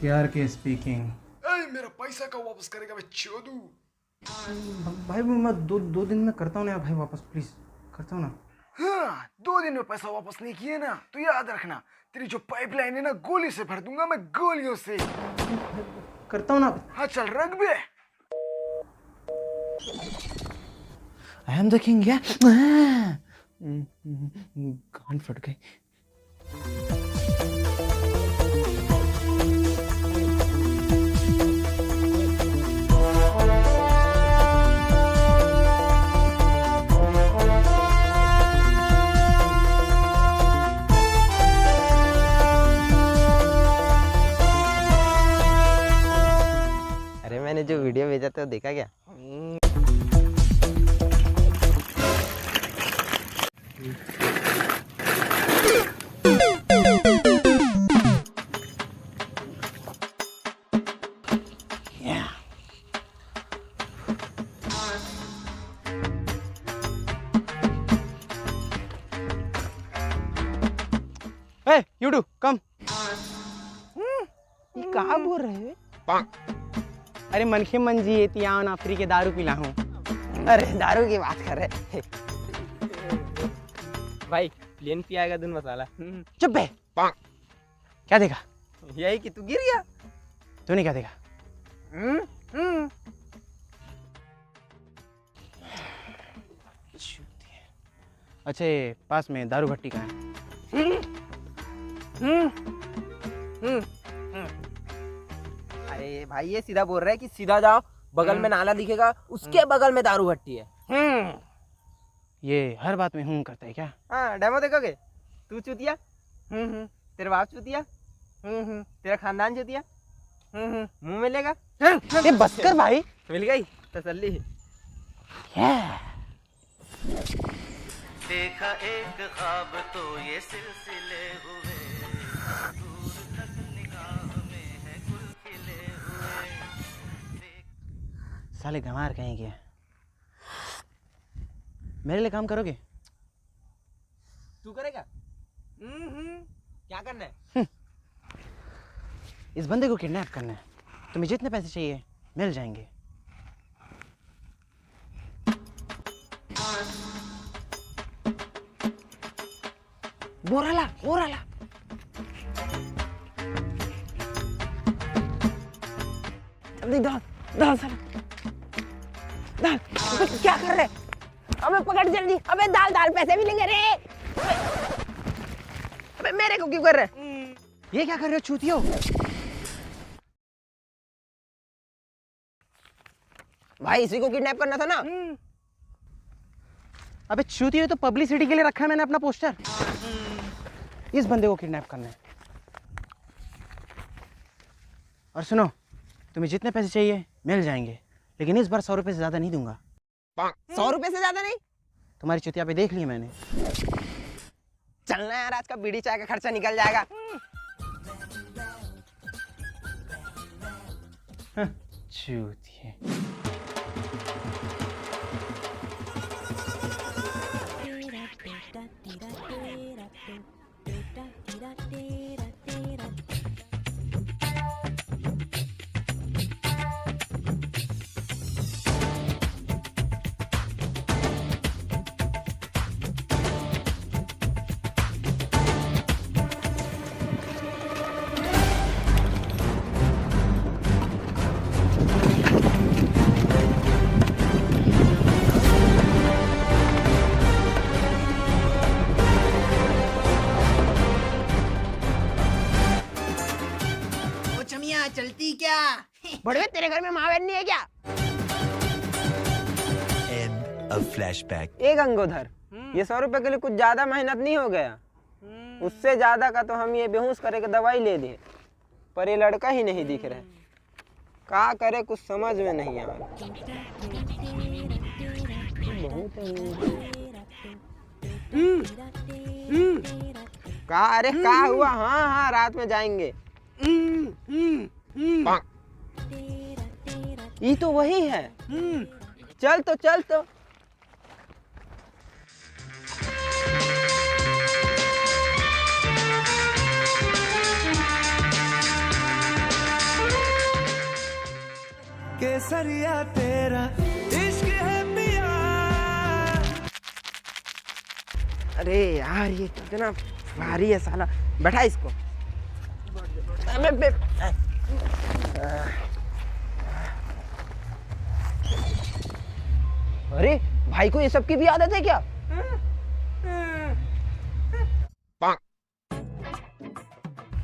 प्यार के स्पीकिंग। मेरा पैसा कब वापस करेगा मैं चोदू? भाई मैं दो दिन में करता हूँ ना यार भाई, वापस प्लीज करता हूँ ना। हाँ, 2 दिन में पैसा वापस नहीं किए ना तो याद रखना तेरी जो पाइपलाइन है ना गोली से भर दूंगा मैं, गोलियों से। करता हूँ ना। हाँ चल रख बे। आई एम द किंग या। गांड फट गई। अरे मैंने जो वीडियो भेजा था वो देखा क्या? Hey, you do come. ये कहाँ बोल रहे हैं? अरे मनखे मंजी एतियान अफ्री के दारू पिला हूँ। अरे दारू की बात कर रहे भाई। प्लेन पियाएगा दून मसाला। चुप बे। क्या देखा? यही कि तू गिर गया। तूने क्या देखा? अच्छा ये पास में दारू भट्टी कहाँ है? अरे भाई ये सीधा बोल रहा है कि सीधा जाओ, बगल में नाला दिखेगा, उसके बगल में दारू भट्टी है। ये हर बात में हूँ करता है क्या? हाँ डेमो देखोगे? तू चूतिया, तेरा बाप चूतिया, तेरा खानदान चूतिया, मुंह मिलेगा। ये बस कर भाई। मिल गई तसल्ली। देखा एक ख्वाब तो ये सिलसिले हुए, दूर तक निगाह में है गुल खिले हुए। साले गंवार कहेंगे। मेरे लिए काम करोगे? तू करेगा? क्या करना है? इस बंदे को किडनैप करना है। तुम्हें जितने पैसे चाहिए मिल जाएंगे। बोराला बोराला। जल्दी डाल डाल साला डाल। क्या कर रहे? अबे पकड़ जल्दी। अबे दाल दाल पैसे मिलेंगे रे। अबे मेरे को क्यों कर रहे? ये क्या कर रहे हो चूतियो? भाई इसी को किडनैप करना था ना। अबे चूतियो, तो पब्लिसिटी के लिए रखा है मैंने अपना पोस्टर। इस बंदे को किडनैप करना है। और सुनो, तुम्हें जितने पैसे चाहिए मिल जाएंगे, लेकिन इस बार 100 रुपए से ज्यादा नहीं दूंगा। 100 रुपए से ज्यादा नहीं? तुम्हारी चुतिया पे देख लिया मैंने। चलना यार, आज का बीड़ी चाय का खर्चा निकल जाएगा। चूतिए। चलती क्या? बड़े तेरे घर में माँ बहन नहीं है क्या? End of flashback. ए गंगोधर, ये 100 रुपए के लिए कुछ ज्यादा मेहनत नहीं हो गया? उससे ज्यादा का तो हम ये बेहोश करे के दवाई ले लिए, पर ये लड़का ही नहीं दिख रहा है। क्या करे कुछ समझ में नहीं आ रहा। का अरे का हुआ? हाँ हाँ रात में जाएंगे। ये तो वही है। चल तो केसरिया तेरा इश्क है पिया। अरे यार ये कितना भारी है साला, बैठा इसको। अरे भाई को ये सब की भी आदत है क्या?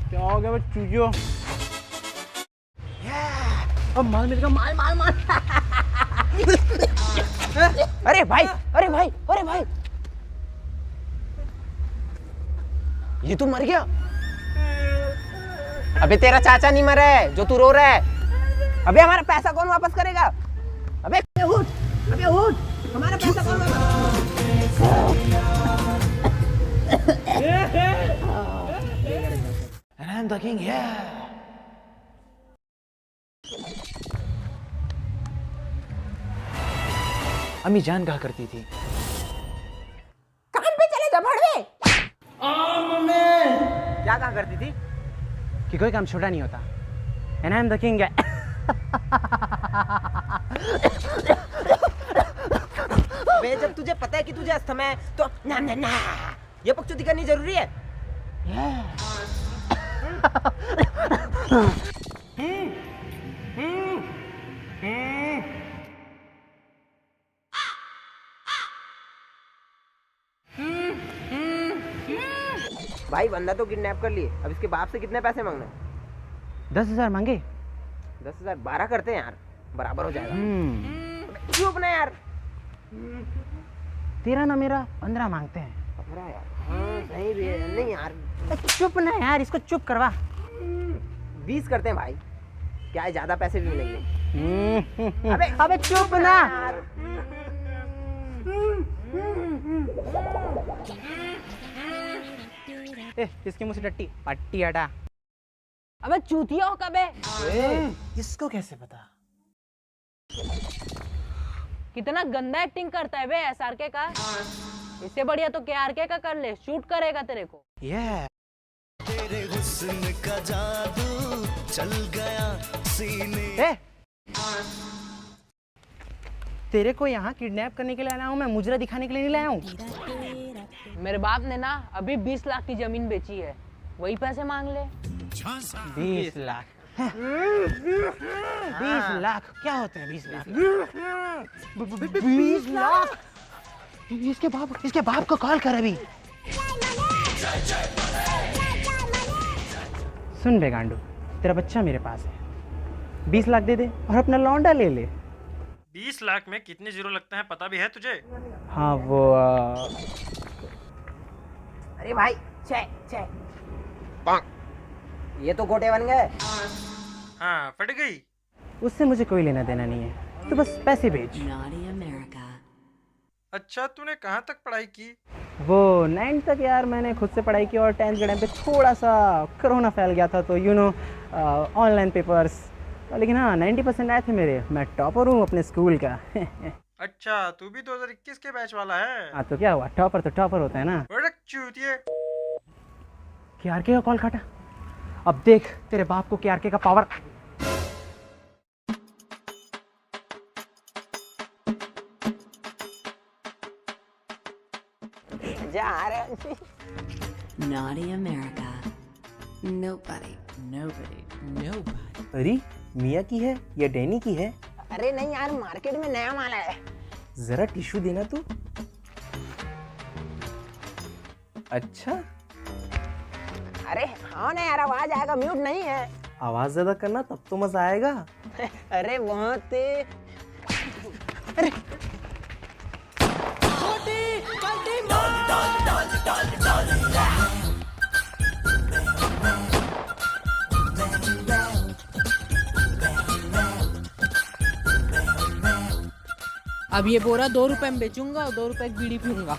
क्या हो गया चूजो? अब माल मिल गया, माल माल माल। अरे भाई, अरे भाई, अरे भाई, ये तू मर गया? अबे तेरा चाचा नहीं मरा है जो तू रो रहा है। अबे हमारा पैसा कौन वापस करेगा? अबे उठ, अबे उठ, हमारा पैसा कौन And I'm the king, yeah. अम्मी जान कहा करती थी, काम पे चले जा भड़वे। क्या कहा करती थी? कि कोई काम छोटा नहीं होता। And I'm the king, yeah. बे जब तुझे पता है कि तुझे अस्थमा है तो ना ना ना ये पक्षुति करनी जरूरी है। भाई बंदा तो किडनैप कर लिए, अब इसके बाप से कितने पैसे मांगना है? 10,000 मांगे। 10,000 12 करते हैं यार, बराबर हो जाएगा। चुप ना यार। तेरा ना मेरा 15 मांगते हैं। 15 यार, हाँ सही भी है। नहीं यार चुप ना यार, इसको चुप करवा। 20 करते हैं भाई, क्या है ज्यादा पैसे भी मिलेंगे। अबे अबे चुप ना। इसके मुंह से टट्टी पट्टी हटा। अबे चूतिया हो कब है? इसको कैसे पता? कितना गंदा एक्टिंग करता है बे एसआरके का। इससे बढ़िया तो केआरके का कर ले, शूट करेगा तेरे को। तेरे हुस्न का जादू चल गया सीने। तेरे को यहाँ किडनैप करने के लिए आया हूँ मैं, मुजरा दिखाने के लिए नहीं लाया हूँ। मेरे बाप ने ना अभी 20 लाख की जमीन बेची है, वही पैसे मांग ले। 20 लाख? 20 लाख क्या होते हैं? 20 लाख? 20 लाख? इसके बाप को कॉल कर अभी। सुन बे गांडू, तेरा बच्चा मेरे पास है, 20 लाख दे दे और अपना लौंडा ले ले। 20 लाख में कितने जीरो लगते हैं पता भी है तुझे? हाँ वो अरे भाई छे छे ये तो गोटे बन गए। हाँ फट गई। उससे मुझे कोई लेना देना नहीं है, तो बस पैसे भेज। अच्छा तूने कहाँ तक पढ़ाई की? वो 9th तक यार मैंने खुद से पढ़ाई की, और 10th के टाइम पे थोड़ा सा कोरोना फैल गया था तो ऑनलाइन पेपर्स, लेकिन हाँ 90% आए थे मेरे। मैं टॉपर हूँ अपने स्कूल का। अच्छा तू भी 2021 के बैच वाला है? हाँ तो क्या हुआ, टॉपर तो टॉपर होता है ना। बड़े चूतिए। केआरके का कॉल काटा। अब देख तेरे बाप को केआरके का पावर। जा रहे Naughty America. Nobody. अरे मिया की है या डैनी की है? अरे नहीं यार, मार्केट में नया माल है। जरा टिश्यू देना तू। अच्छा अरे हाँ ना यार, आवाज आएगा, म्यूट नहीं है। आवाज ज्यादा करना तब तो मजा आएगा। अरे वहाँ ते अरे अब ये बोरा 2 रुपए में बेचूंगा और 2 रुपए की बीड़ी पीऊंगा।